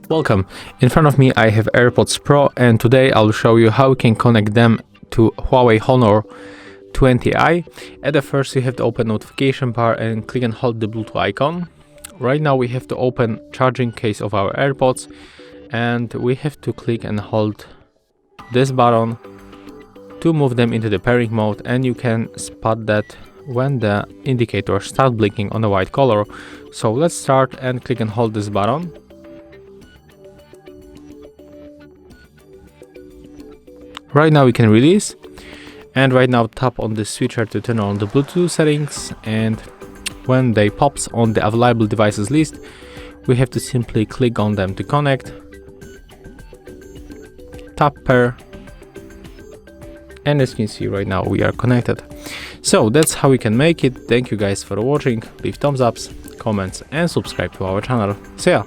Welcome. In front of me I have AirPods Pro, and today I'll show you how you can connect them to Huawei Honor 20i. At the first you have to open notification bar and click and hold the Bluetooth icon. Right now we have to open charging case of our AirPods, and we have to click and hold this button to move them into the pairing mode, and you can spot that when the indicator starts blinking on a white color. So let's start and click and hold this button. Right now we can release, and right now tap on the switcher to turn on the Bluetooth settings, and when they pops on the available devices list, we have to simply click on them to connect, tap pair, and as you can see right now we are connected. So that's how we can make it. Thank you guys for watching. Leave thumbs ups, comments and subscribe to our channel. See ya!